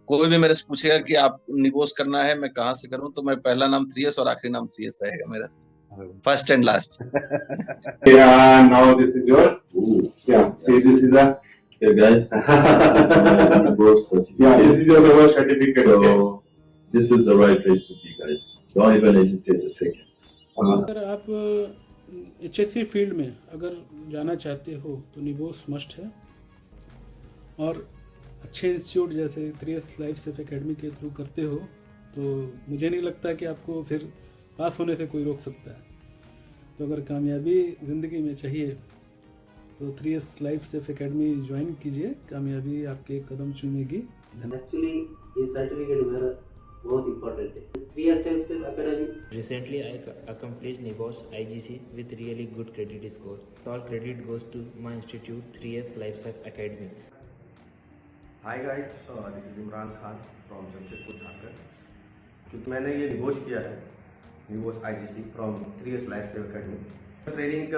कोई भी मेरे से पूछेगा कि आप निगोस करना है, मैं कहाँ से करूँ, तो मैं पहला नाम 3S और आखिरी नाम 3S रहेगा मेरा, first and last. Yeah, now this is your. Ooh, yeah, see, this is a. Yeah, guys. Birth certificate. Yeah, this is your birth certificate. So, this is the right place to be, guys. Don't even hesitate a second. अगर आप HSC field में अगर जाना चाहते हो तो निबोस must है, और अच्छे इंस्टीट्यूट जैसे 3S लाइफ सेफ एकेडमी के थ्रू करते हो तो मुझे नहीं लगता कि आपको फिर पास होने से कोई रोक सकता है। तो अगर कामयाबी ज़िंदगी में चाहिए तो 3S life safe academy join कीजिए, कामयाबी आपके कदम चूमेगी। एक्चुअली ये सर्टिफिकेट मेरा बहुत इम्पोर्टेंट है। 3S life safe academy Recently, I accomplished NIBOS IGC with really good credit score. All credit goes to my institute, 3S Lifesafe Academy. Hi guys, this is Imran Khan from Jamshedpur Jharkhand. क्योंकि मैंने ये NEBOSH किया है, NEBOSH IGC from 3S Lifesafe Academy. Training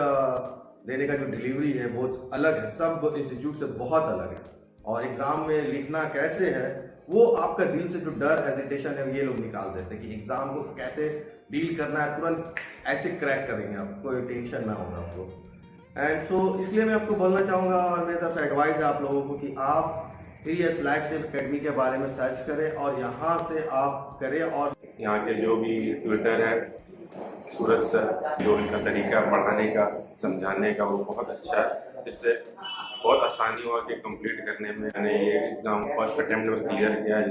देने का जो delivery है बहुत अलग है, सब इंस्टीट्यूट से बहुत अलग है। और एग्जाम में लिखना कैसे है वो आपका दिल से जो डर हेजिटेशन है ये लोग निकाल देते हैं कि एग्जाम को कैसे डील करना है, तुरंत ऐसे क्रैक करेंगे आप, कोई टेंशन ना होगा आपको। एंड सो इसलिए मैं आपको बोलना चाहूँगा और मेरी तरफ से एडवाइस है आप लोगों को कि आप 3S लाइफ सेफ एकेडमी के बारे में सर्च करें और यहाँ से आप करें। और यहाँ के जो भी ट्विटर है, सूरज सर, जो उनका तरीका पढ़ाने का, समझाने का, वो बहुत अच्छा है। इससे बहुत आसानी हुआ कि कंप्लीट करने में। मैंने ये एग्ज़ाम फर्स्ट अटेम्प्ट में क्लियर किया है,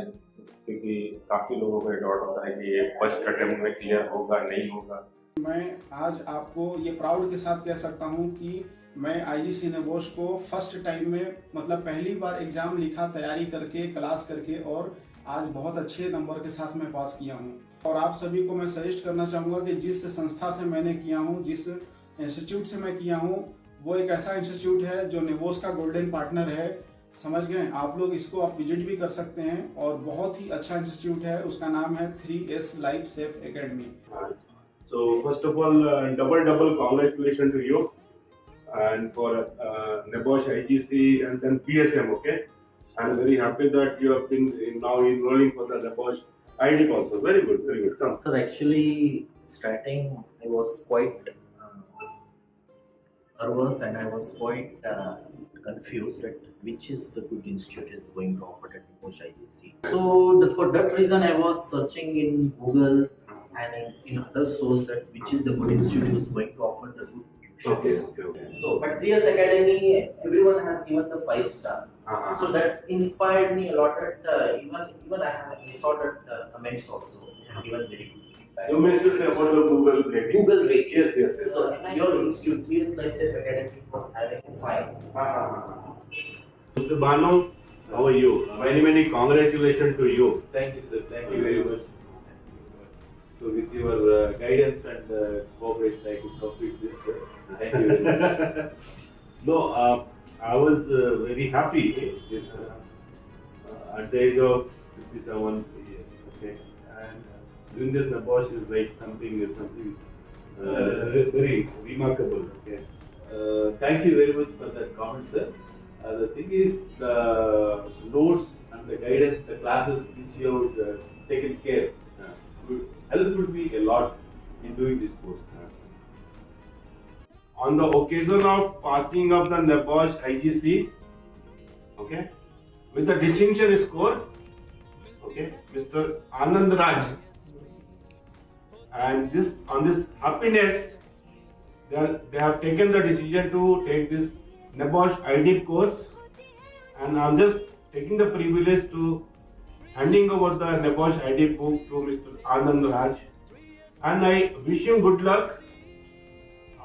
क्योंकि काफ़ी लोगों को डाउट होता है कि ये फर्स्ट अटेम्प्ट में क्लियर होगा नहीं होगा। मैं आज आपको ये प्राउड के साथ कह सकता हूँ कि मैं आईजीसी निबोस को फर्स्ट टाइम में, मतलब पहली बार एग्जाम लिखा, तैयारी करके, क्लास करके, और आज बहुत अच्छे नंबर के साथ मैं पास किया हूँ। और आप सभी को मैं सजेस्ट करना चाहूँगा कि जिस संस्था से मैंने किया हूँ, जिस इंस्टीट्यूट से मैं किया हूँ, वो एक ऐसा इंस्टीट्यूट है जो निबोस का गोल्डन पार्टनर है। समझ गए आप लोग, इसको आप विजिट भी कर सकते हैं और बहुत ही अच्छा इंस्टीट्यूट है। उसका नाम है 3S life safe academy. So first of all, double congratulations to you and for NIBOS IGC and then PSM. Okay, I'm very happy that you have been now enrolling for the NIBOS ID also. Very good, very good. Come. So actually starting I was quite nervous and I was quite confused at which is the good institute is going to offer at NIBOS IGC. So for that reason I was searching in Google and in other sources that which is the good institute who is going to offer the good tuitions. Okay. So but 3S Academy, everyone has given the 5-star. So that inspired me a lot. That even I saw that comments also given very good feedback. You meant to say about the Google rating. Google rating. Yes. So your institute, 3S Life Safe Academy, was having 5. Mr. Banu, how are you? Many congratulations to you. Thank you, sir. Thank you very much. So with your guidance and cooperation, I could complete this. Thank you very much. No, I was very happy this, at the age of 57 years. Okay, and doing this NIBOS is like something very remarkable. Okay, Thank you very much for that comment, sir. The thing is, the notes and the guidance, the classes which you have taken care helped me a lot in doing this course. On the occasion of passing of the NIBOS IGC, okay, with the distinction score, okay, Mr. Anand Raj, and this happiness, they have taken the decision to take this NIBOS ID course, and I'm just taking the privilege to handing over the NIBOS ID book to Mr. Anand Raj, and I wish him good luck.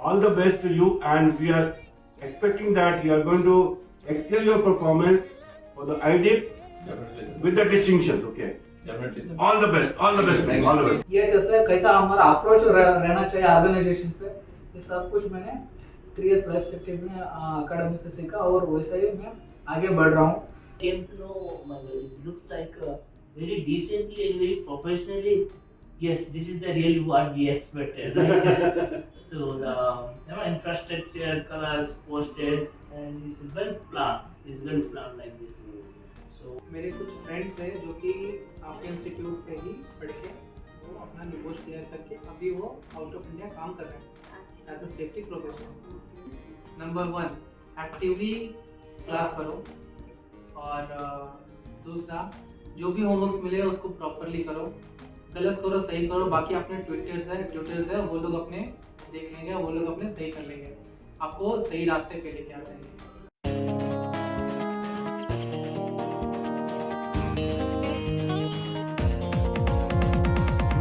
All the best to you, and we are expecting that you are going to excel your performance for the ID with the distinctions. Okay. Definitely. All the best. All the best. All the best. ये जैसे कैसा हमारा approach रहना चाहिए organisation पे, ये सब कुछ मैंने 3S लाइफ सेफ्टी में अकेडमी से सीखा और वैसे ही मैं आगे बढ़ रहा हूँ. Came to know it looks like very decently and very professionally. Yes, this is the real what we expected. Right? So the infrastructure, colors, posters, and this is well planned. It's well planned like this. So मेरे कुछ friends हैं जो कि आपके institute से ही पढ़ के वो अपना निबोश क्लियर करके अभी वो आउट ऑफ इंडिया काम कर रहे हैं as a safety professional. Number 1, actively class करो, और दूसरा जो भी होमवर्क मिले उसको प्रॉपरली करो, गलत करो सही करो, बाकी अपने ट्यूटर्स है वो लोग अपने देख लेंगे, वो लोग अपने सही कर लेंगे, आपको सही रास्ते पे लेके आ जाएंगे।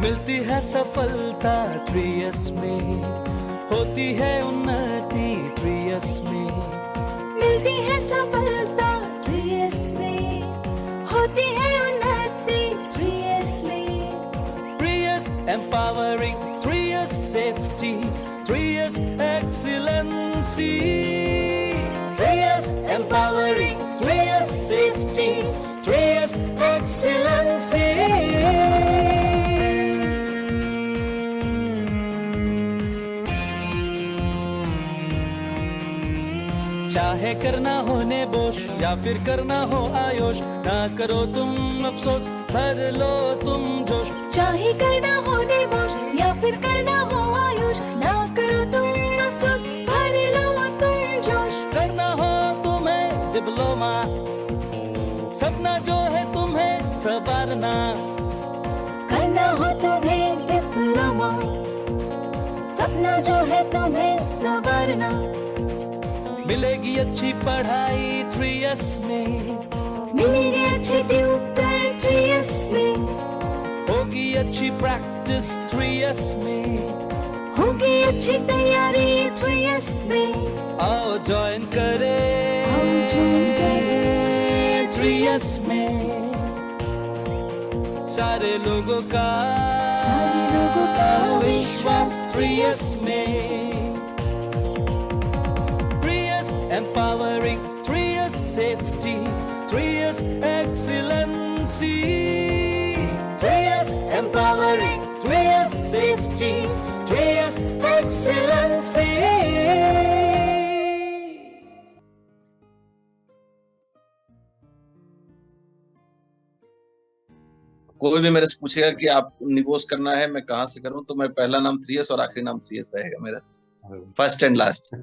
मिलती है सफलता 3S में, होती है उन्नति 3S में। मिलती है सफलता 3S में, होती है उन्नति 3S में। 3S empowering, 3S safety, 3S excellency। 3S empowering, 3S safety, 3S excellency। चाहे करना हो निबोश या फिर करना हो आयुष, ना करो तुम अफसोस, भर लो तुम जोश। चाहे करना हो निबोश या फिर करना हो आयुष, ना करो तुम अफसोस, भर लो तुम जोश। करना हो तुम्हें डिप्लोमा, सपना जो है तुम्हें संवारना। करना हो तुम्हें डिप्लोमा, सपना जो है तुम्हें संवारना। मिलेगी अच्छी पढ़ाई 3S में, मिलेगी अच्छी ट्यूटर 3S में। होगी अच्छी प्रैक्टिस 3S में, होगी अच्छी तैयारी 3S में। आओ ज्वाइन करें, आओ ज्वाइन करें 3S में। सारे लोगों का विश्वास 3S में। Empowering, 3S safety, 3S excellency। 3S empowering, 3S safety, 3S excellency। कोई भी मेरे से पूछेगा कि आप निबोश करना है मैं कहाँ से करूं, तो मैं पहला नाम 3S और आखिरी नाम 3S रहेगा मेरा, फर्स्ट एंड लास्ट।